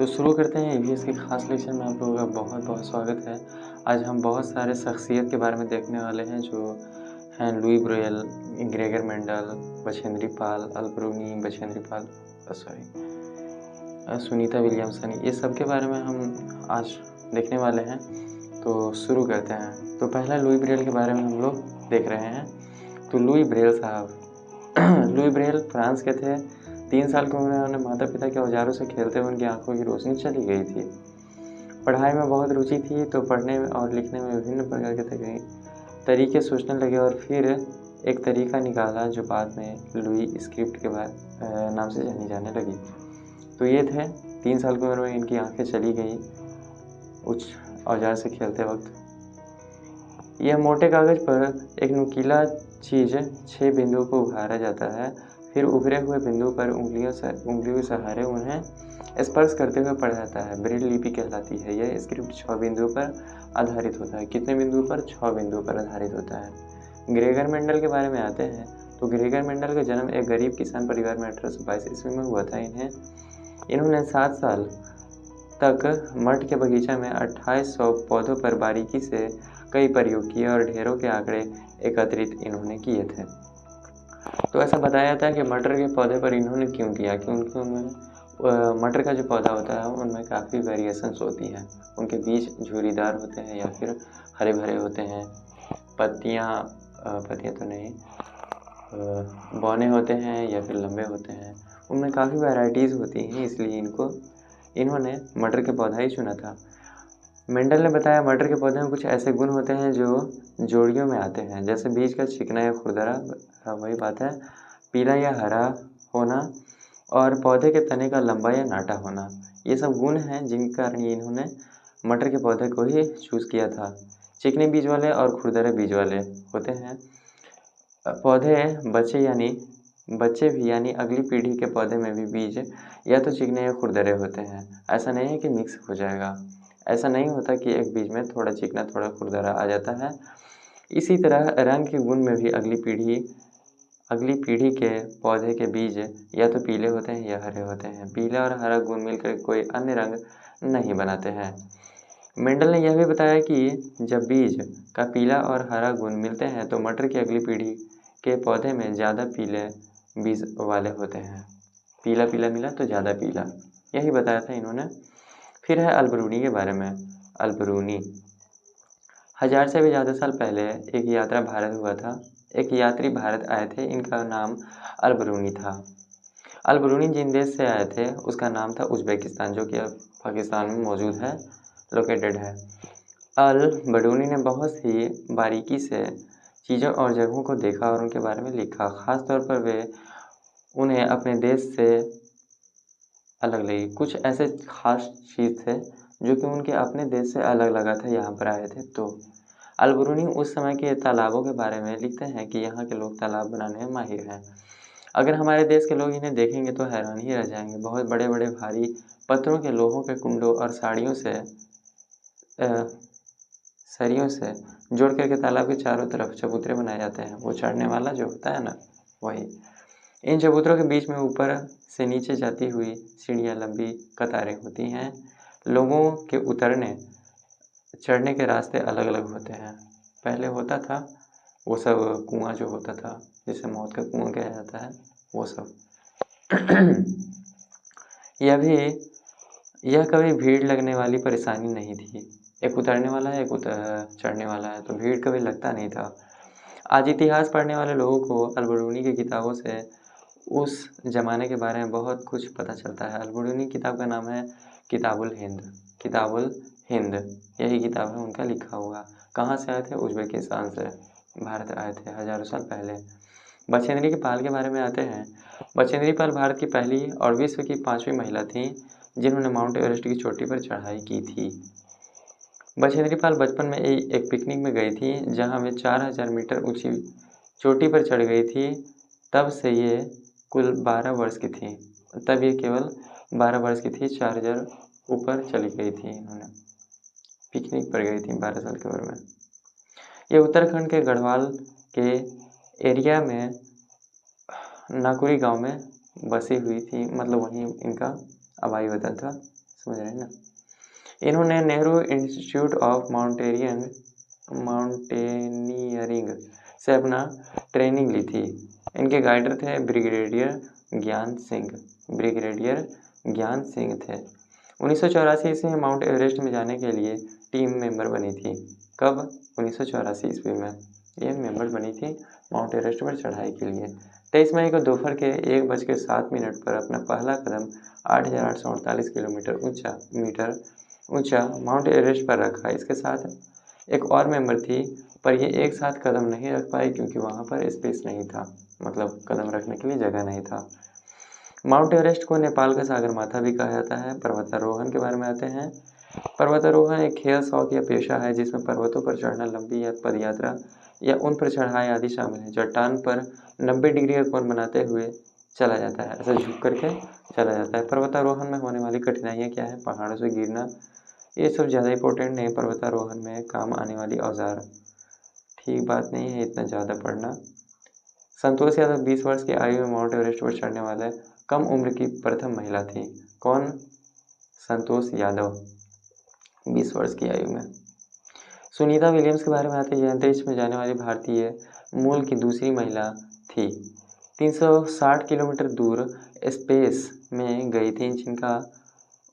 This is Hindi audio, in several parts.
तो शुरू करते हैं ईवीएस के खास लेक्चर में आप लोगों का बहुत-बहुत स्वागत है। आज हम बहुत सारे शख्सियत के बारे में देखने वाले हैं जो हैं Louis Braille, Gregor Mendel, Bachendri Pal, Alberuni, Bachendri Pal Sunita Williamson, ये सब के बारे में हम आज देखने वाले हैं। तो शुरू करते हैं। तो पहला लुई ब्रेल के बारे में हम लोग देख रहे हैं। तो लुई ब्रेल साहब लुई ब्रेल फ्रांस के थे। 3 साल की उम्र में उन्होंने माता-पिता के औजारों से खेलते हुए उनकी आंखों की रोशनी चली गई थी। पढ़ाई में बहुत रुचि थी, तो पढ़ने में और लिखने में विभिन्न प्रकार के तरीके सोचने लगे और फिर एक तरीका निकाला जो बाद में लुई स्क्रिप्ट के नाम से जानी जाने लगी। तो ये थे 3 साल की उम्र में इनकी आंखें चली गई उस औजार से खेलते वक्त। यह मोटे कागज पर एक नुकीला चीज़ 6 बिंदुओं को उभारा जाता है, फिर उभरे हुए बिंदु पर उंगलियों के सहारे उन्हें स्पर्श करते हुए पढ़ा जाता है। ब्रेल लिपि कहलाती है। यह स्क्रिप्ट 6 बिंदुओं पर आधारित होता है। कितने बिंदुओं पर? 6 बिंदुओं पर आधारित होता है। ग्रेगर मेंडल के बारे में आते हैं। तो ग्रेगर मेंडल का जन्म एक गरीब किसान परिवार में 1822 ईस्वी में हुआ था। इन्होंने 7 साल तक मठ के बगीचा में 2800 पौधों पर बारीकी से कई प्रयोग किए और ढेरों के आंकड़े एकत्रित इन्होंने किए थे। तो ऐसा बताया जाता है कि मटर के पौधे पर इन्होंने क्यों किया, क्योंकि उनमें मटर का जो पौधा होता है उनमें काफ़ी वेरिएशंस होती हैं। उनके बीज झुर्रीदार होते हैं या फिर हरे भरे होते हैं। पत्तियाँ तो नहीं, बौने होते हैं या फिर लंबे होते हैं। उनमें काफ़ी वैरायटीज़ होती हैं, इसलिए इन्होंने मटर के पौधा ही चुना था। मेंडल ने बताया मटर के पौधे में कुछ ऐसे गुण होते हैं जो जोड़ियों में आते हैं, जैसे बीज का चिकना या खुरदरा, वही बात है, पीला या हरा होना और पौधे के तने का लंबा या नाटा होना। ये सब गुण हैं जिनके कारण इन्होंने मटर के पौधे को ही चूज़ किया था। चिकने बीज वाले और खुरदरे बीज वाले होते हैं पौधे। बच्चे भी यानी अगली पीढ़ी के पौधे में भी बीज या तो चिकने या खुरदरे होते हैं। ऐसा नहीं है कि मिक्स हो जाएगा। ऐसा नहीं होता कि एक बीज में थोड़ा चिकना थोड़ा खुरदरा आ जाता है। इसी तरह रंग के गुण में भी अगली पीढ़ी के पौधे के बीज या तो पीले होते हैं या हरे होते हैं। पीला और हरा गुण मिलकर कोई अन्य रंग नहीं बनाते हैं। मेंडल ने यह भी बताया कि जब बीज का पीला और हरा गुण मिलते हैं तो मटर की अगली पीढ़ी के पौधे में ज़्यादा पीले बीज वाले होते हैं। पीला पीला मिला तो ज़्यादा पीला, यही बताया था इन्होंने। फिर है अल्बरूनी के बारे में। अल्बरूनी 1000 से भी ज़्यादा साल पहले एक यात्री भारत आए थे। इनका नाम अल्बरूनी था। अल्बरूनी जिन देश से आए थे उसका नाम था उज़्बेकिस्तान, जो कि अब पाकिस्तान में मौजूद है, लोकेटेड है। अल-बडूनी ने बहुत ही बारीकी से चीज़ों और जगहों को देखा और उनके बारे में लिखा। ख़ास तौर पर उन्हें अपने देश से अलग लगी। कुछ ऐसे ख़ास चीज़ थे जो कि उनके अपने देश से अलग लगा था यहाँ पर आए थे। तो अल-बरूनी उस समय के तालाबों के बारे में लिखते हैं कि यहाँ के लोग तालाब बनाने में माहिर हैं। अगर हमारे देश के लोग इन्हें देखेंगे तो हैरान ही रह जाएंगे। बहुत बड़े बड़े भारी पत्थरों के लोहों के कुंडों और सरियों से जोड़ करके तालाब के चारों तरफ चबूतरे बनाए जाते हैं। वो चढ़ने वाला जो होता है ना, वही। इन चबूतरों के बीच में ऊपर से नीचे जाती हुई सीढ़ियाँ लंबी कतारें होती हैं। लोगों के उतरने चढ़ने के रास्ते अलग अलग होते हैं। पहले होता था वो सब कुआं जो होता था, जिसे मौत का कुआं कहा जाता है, वो सब। यह कभी भीड़ लगने वाली परेशानी नहीं थी। एक उतरने वाला है, चढ़ने वाला है, तो भीड़ कभी लगता नहीं था। आज इतिहास पढ़ने वाले लोगों को अल-बरूनी की किताबों से उस ज़माने के बारे में बहुत कुछ पता चलता है। अल-बरूनी किताब का नाम है किताबुल हिंद। यही किताब है उनका लिखा हुआ। कहाँ से आए थे? उज़्बेकिस्तान से भारत आए थे हज़ारों साल पहले। बछेंद्री पाल के बारे में आते हैं। बछेंद्री पाल भारत की पहली और विश्व की 5वीं महिला थीं जिन्होंने माउंट एवरेस्ट की चोटी पर चढ़ाई की थी। बछेंद्री पाल बचपन में एक पिकनिक में गई थी जहां वे 4000 मीटर ऊंची चोटी पर चढ़ गई थी। तब से ये कुल 12 वर्ष की थी। तब ये केवल 12 वर्ष की थी, 4000 ऊपर चली गई थी। इन्होंने पिकनिक पर गई थी 12 साल की उम्र में। ये उत्तराखंड के गढ़वाल के एरिया में नाकुरी गांव में बसी हुई थी, मतलब वहीं इनका आबाई वतन था, समझ रहे हैं ना। इन्होंने नेहरू इंस्टीट्यूट ऑफ माउंटेनियरिंग से अपना ट्रेनिंग ली थी। इनके गाइडर थे ब्रिगेडियर ज्ञान सिंह थे। 1984 से माउंट एवरेस्ट में जाने के लिए टीम मेंबर बनी थी। कब? 1984 ईस्वी में ये मेंबर बनी थी माउंट एवरेस्ट पर चढ़ाई के लिए। 23 मई को दोपहर के 1:07 पर अपना पहला कदम 8,848 मीटर ऊंचा माउंट एवरेस्ट पर रखा। इसके साथ एक और मेंबर थी, पर ये एक साथ कदम नहीं रख पाई क्योंकि वहाँ पर स्पेस नहीं था, मतलब कदम रखने के लिए जगह नहीं था। माउंट एवरेस्ट को नेपाल का सागरमाथा भी कहा जाता है। पर्वतारोहण के बारे में आते हैं। पर्वतारोहण एक खेल, शौक या पेशा है जिसमें पर्वतों पर चढ़ना, लंबी या पदयात्रा या उन पर चढ़ाई आदि शामिल है। चट्टान पर 90 डिग्री का कोण बनाते हुए चला जाता है, ऐसे झुक करके चला जाता है। पर्वतारोहण में होने वाली कठिनाइयाँ क्या है? पहाड़ों से गिरना, ये सब ज़्यादा इंपॉर्टेंट नहीं। पर्वतारोहण में काम आने वाली औजार, ठीक बात नहीं है इतना ज़्यादा पढ़ना। संतोष यादव 20 वर्ष की आयु में माउंट एवरेस्ट पर चढ़ने वाले कम उम्र की प्रथम महिला थी। कौन? संतोष यादव 20 वर्ष की आयु में। सुनीता विलियम्स के बारे में आते हैं। यह अंतरिक्ष में जाने वाली भारतीय मूल की दूसरी महिला थी। 360 किलोमीटर दूर स्पेस में गई थी,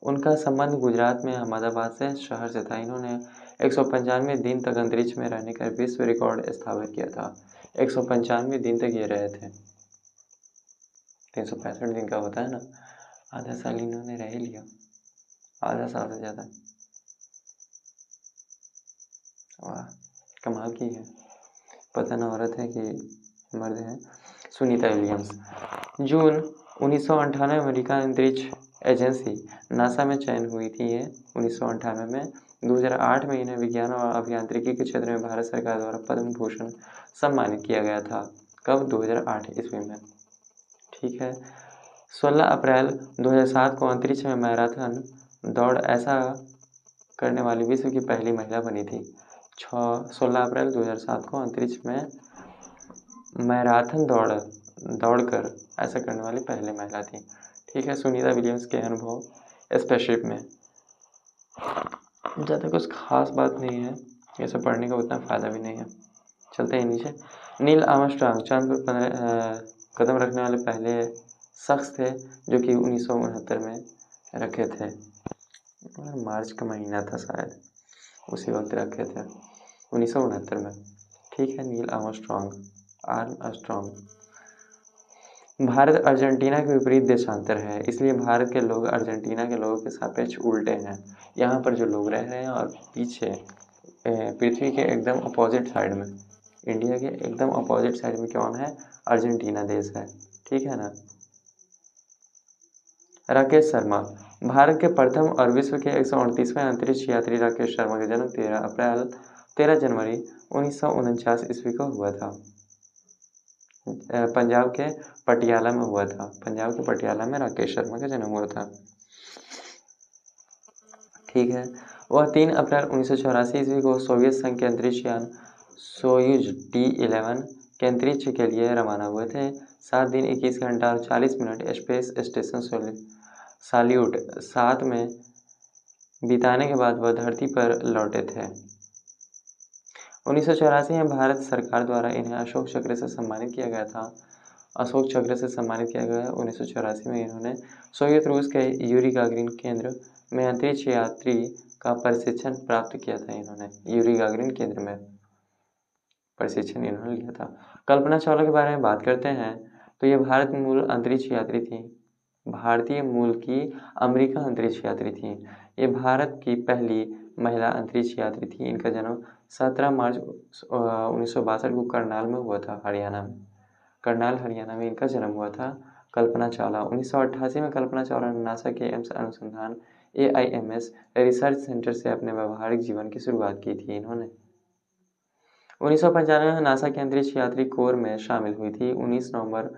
उनका संबंध गुजरात में अहमदाबाद शहर से था। इन्होंने 195 दिन तक अंतरिक्ष में रहने का विश्व रिकॉर्ड स्थापित किया था। 195 दिन तक ये रहे थे। 365 दिन का होता है ना, आधा साल इन्होंने रह ही लिया, आधा साल से ज़्यादा। वाह, कमाल की है। पता ना औरत है कि मर्द है। सुनीता विलियम्स जून 1998 अमेरिका अंतरिक्ष एजेंसी नासा में चयन हुई थी। ये 1998 में 2008 में इन्हें विज्ञान और अभियांत्रिकी के क्षेत्र में भारत सरकार द्वारा पद्म भूषण सम्मानित किया गया था। कब? 2008 ईस्वी में। ठीक है। 16 अप्रैल 2007 को अंतरिक्ष में मैराथन दौड़ ऐसा करने वाली विश्व की पहली महिला बनी थी। 16 अप्रैल 2007 को अंतरिक्ष में मैराथन दौड़कर ऐसा करने वाली पहली महिला थी। ठीक है। सुनीता विलियम्स के अनुभव स्पेसशिप में, ज़्यादा कुछ खास बात नहीं है, ये सब पढ़ने का उतना फ़ायदा भी नहीं है। चलते हैं नीचे। नील आर्मस्ट्रांग चांद पर 15 कदम रखने वाले पहले शख्स थे, जो कि 1969 में रखे थे। मार्च का महीना था शायद, उसी वक्त रखे थे 1969 में। ठीक है। Neil Armstrong. भारत अर्जेंटीना के विपरीत देशांतर है, इसलिए भारत के लोग अर्जेंटीना के लोगों के सापेक्ष उल्टे हैं। यहाँ पर जो लोग रह रहे हैं और पीछे पृथ्वी के एकदम अपोजिट साइड में, इंडिया के एकदम अपोजिट साइड में कौन है? अर्जेंटीना देश है। ठीक है ना। राकेश शर्मा भारत के प्रथम और विश्व के 138वें अंतरिक्ष यात्री राकेश शर्मा का जन्म 13 जनवरी 1949 ईस्वी को हुआ था। पंजाब के पटियाला में हुआ था। पंजाब के पटियाला में राकेश शर्मा का जन्म हुआ था। ठीक है। वह 3 अप्रैल 1984 ईस्वी को सोवियत संघ के अंतरिक्ष यान सोयुज T-11 के अंतरिक्ष के लिए रवाना हुए थे। 7 दिन 21 घंटा और 40 मिनट स्पेस स्टेशन सैल्यूट 7 में बिताने के बाद वह धरती पर लौटे थे। 1984 में भारत सरकार द्वारा इन्हें अशोक चक्र से सम्मानित किया गया था। अशोक चक्र से सम्मानित किया गया। 1984 में इन्होंने सोवियत रूस के यूरी गागरिन केंद्र में अंतरिक्ष यात्री का प्रशिक्षण प्राप्त किया था। इन्होंने यूरी गागरिन केंद्र में प्रशिक्षण इन्होंने लिया था। कल्पना चावला के बारे में बात करते हैं तो ये भारत मूल अंतरिक्ष यात्री थी। भारतीय मूल की अमेरिका अंतरिक्ष यात्री थी। ये भारत की पहली महिला अंतरिक्ष यात्री थी। इनका जन्म 17 मार्च 1962 को करनाल में हुआ था, हरियाणा में। करनाल हरियाणा में इनका जन्म हुआ था। कल्पना चावला 1988 में कल्पना चावला ने नासा के एम्स अनुसंधान AIMS रिसर्च सेंटर से अपने व्यावहारिक जीवन की शुरुआत की थी। इन्होंने 1995 में नासा के अंतरिक्ष यात्री कोर में शामिल हुई थी। 19 नवंबर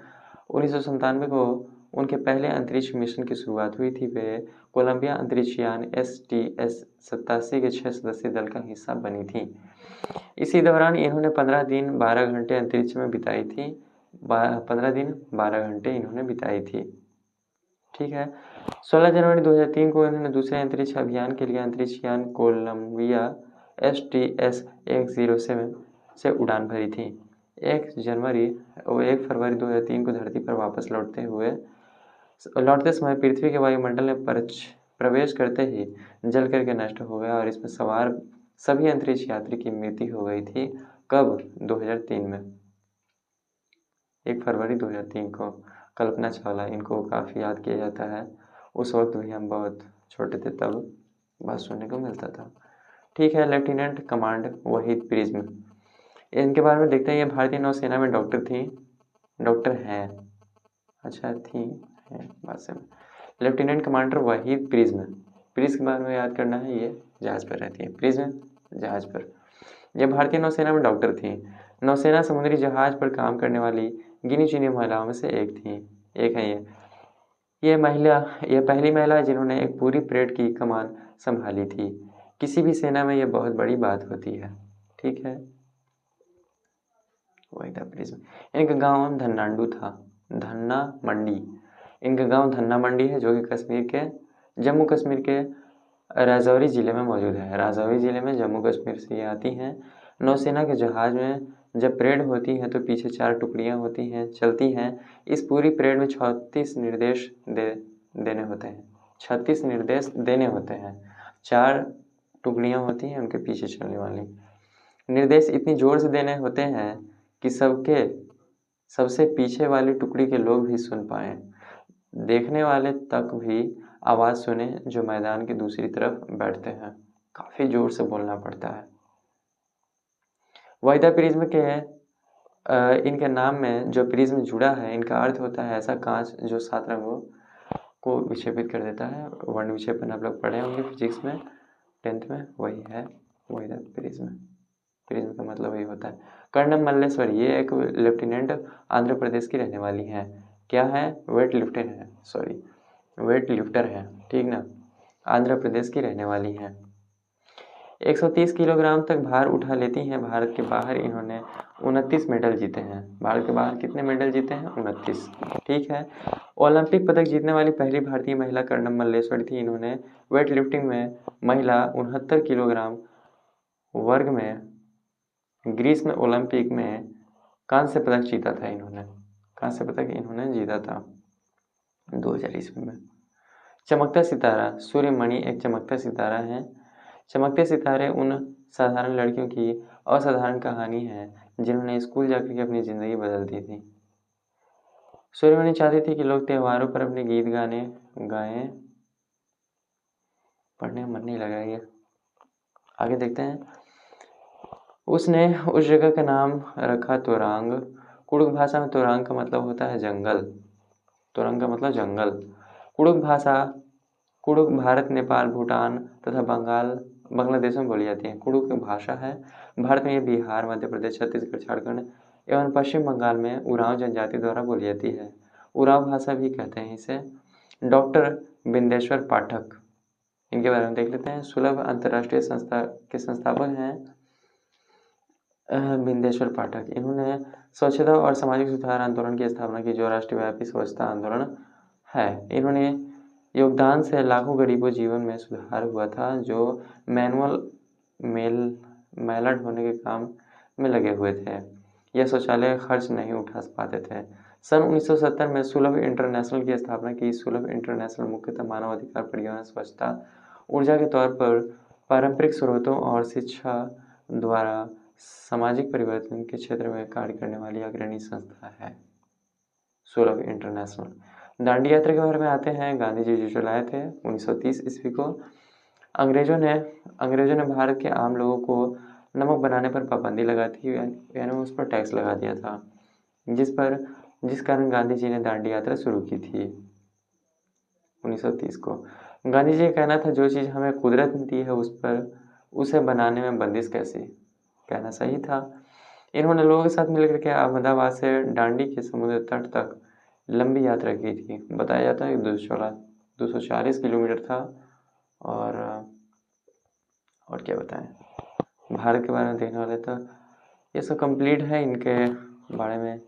1997 को उनके पहले अंतरिक्ष मिशन की शुरुआत हुई थी। वे कोलंबिया अंतरिक्ष यान STS-87 के 6 सदस्यीय दल का हिस्सा बनी थी। इसी दौरान इन्होंने 15 दिन 12 घंटे अंतरिक्ष में बिताई थी। 15 दिन 12 घंटे इन्होंने बिताई थी। ठीक है। 16 जनवरी 2003 को इन्होंने दूसरे अंतरिक्ष अभियान के लिए अंतरिक्ष यान कोलंबिया STS-107 से उड़ान भरी थी। 1 फरवरी 2003 को धरती पर वापस लौटते समय पृथ्वी के वायुमंडल में प्रवेश करते ही जल करके नष्ट हो गया और इसमें सवार सभी अंतरिक्ष यात्री की मृत्यु हो गई थी। कब? 2003 में, 1 फरवरी 2003 को। कल्पना चावला, इनको काफ़ी याद किया जाता है। उस वक्त भी हम बहुत छोटे थे, तब बात सुनने को मिलता था। ठीक है। लेफ्टिनेंट कमांड वहीद प्रिज्म, इनके बारे में देखते हैं। ये भारतीय नौसेना में डॉक्टर थी, डॉक्टर हैं, अच्छा थी, हैं बात से। Lieutenant commander Waheed prism, prism के बारे में याद करना है, ये जहाज़ पर रहती है, प्रिज्म जहाज़ पर। यह भारतीय नौसेना में डॉक्टर थी। नौसेना समुद्री जहाज पर काम करने वाली गिनी चुनी महिलाओं में से एक थी। एक है ये पहली महिला है जिन्होंने एक पूरी परेड की कमान संभाली थी। किसी भी सेना में यह बहुत बड़ी बात होती है। ठीक है। वही था प्रिज्म। इनका गांव धन्नाडू था, धन्ना मंडी। इनका गांव धन्ना मंडी है, जो कि जम्मू कश्मीर के राजौरी ज़िले में मौजूद है। राजौरी ज़िले में जम्मू कश्मीर से ये आती हैं। नौसेना के जहाज़ में जब परेड होती है तो पीछे 4 टुकड़ियाँ होती हैं, चलती हैं। इस पूरी परेड में 36 निर्देश देने होते हैं। 36 निर्देश देने होते हैं। 4 टुकड़ियाँ होती हैं, उनके पीछे चलने वाली। निर्देश इतनी ज़ोर से देने होते हैं कि सबसे पीछे वाली टुकड़ी के लोग भी सुन पाएँ, देखने वाले तक भी आवाज़ सुने जो मैदान की दूसरी तरफ बैठते हैं। काफ़ी ज़ोर से बोलना पड़ता है। वाहिदा प्रिज्म के इनके नाम में जो प्रिज्म जुड़ा है, इनका अर्थ होता है ऐसा कांच जो 7 रंगों को विक्षेपित कर देता है। वर्ण विक्षेपण आप लोग पढ़े होंगे फिजिक्स में, 10th में, वही है वाहिदा प्रिज्म। प्रिज्म का मतलब वही होता है। कर्णम मल्लेश्वरी, ये एक लेफ्टिनेंट आंध्र प्रदेश की रहने वाली हैं। क्या है? वेट लिफ्टर है, ठीक ना। आंध्र प्रदेश की रहने वाली हैं। 130 किलोग्राम तक भार उठा लेती हैं। भारत के बाहर इन्होंने 29 मेडल जीते हैं। भारत के बाहर कितने मेडल जीते हैं? 29। ठीक है। ओलंपिक पदक जीतने वाली पहली भारतीय महिला कर्णम मल्लेश्वरी थी। इन्होंने वेट लिफ्टिंग में महिला 69 किलोग्राम वर्ग में ग्रीस में ओलंपिक में कांस्य पदक जीता था। कांस्य पदक इन्होंने जीता था 2000 ईस्वी में। चमकता सितारा, सूर्यमणि एक चमकता सितारा है। चमकते सितारे उन साधारण लड़कियों की असाधारण कहानी है जिन्होंने स्कूल जाकर के अपनी ज़िंदगी बदल दी थी। सूर्यमणि चाहती थी कि लोग त्योहारों पर अपने गीत गाएं। पढ़ने में मन नहीं लगा ये, आगे देखते हैं। उसने उस जगह का नाम रखा तोरांग। कुड़ुक भाषा में तोरांग का मतलब होता है जंगल। तोरांग का मतलब जंगल। कुड़ुक भारत, नेपाल, भूटान तथा बांग्लादेश में बोली जाती है। कुड़ुक भाषा है। भारत में ये बिहार, मध्य प्रदेश, छत्तीसगढ़, झारखंड एवं पश्चिम बंगाल में उरांव जनजाति द्वारा बोली जाती है। उरांव भाषा भी कहते हैं इसे। डॉक्टर बिंदेश्वर पाठक, इनके बारे में देख लेते हैं। सुलभ अंतर्राष्ट्रीय संस्था के संस्थापक हैं बिंदेश्वर पाठक। इन्होंने स्वच्छता और सामाजिक सुधार आंदोलन की स्थापना की, जो राष्ट्रव्यापी स्वच्छता आंदोलन है। इन्होंने योगदान से लाखों गरीबों जीवन में सुधार हुआ था, जो मैलड होने के काम में लगे हुए थे या शौचालय खर्च नहीं उठा पाते थे। सन 1970 में सुलभ इंटरनेशनल की स्थापना की। सुलभ इंटरनेशनल मुख्यतः मानव अधिकार, पर्यावरण, स्वच्छता, ऊर्जा के तौर पर पारंपरिक स्रोतों और शिक्षा द्वारा सामाजिक परिवर्तन के क्षेत्र में कार्य करने वाली अग्रणी संस्था है सुलभ इंटरनेशनल। दांडी यात्रा के बारे में आते हैं। गांधी जी जो चलाए थे 1930 ईस्वी को। अंग्रेजों ने भारत के आम लोगों को नमक बनाने पर पाबंदी लगा थी, यानी उस पर टैक्स लगा दिया था, जिस कारण गांधी जी ने दांडी यात्रा शुरू की थी 1930 को। गांधी जी का कहना था, जो चीज़ हमें कुदरत दी है उसे बनाने में बंदिश कैसी। कहना सही था। इन्होंने लोगों के साथ मिलकर के अहमदाबाद से दांडी के समुद्र तट तक लंबी यात्रा की थी। बताया जाता है कि 240 किलोमीटर था। और क्या बताएं, भारत के बारे में देखने वाले तो ये सब कंप्लीट है। इनके बारे में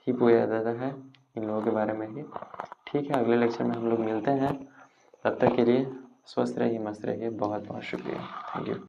ही पूछा जाता है, इन लोगों के बारे में ही। ठीक है, अगले लेक्चर में हम लोग मिलते हैं। तब तक के लिए स्वस्थ रहिए, मस्त रहिए। बहुत बहुत शुक्रिया। Thank you.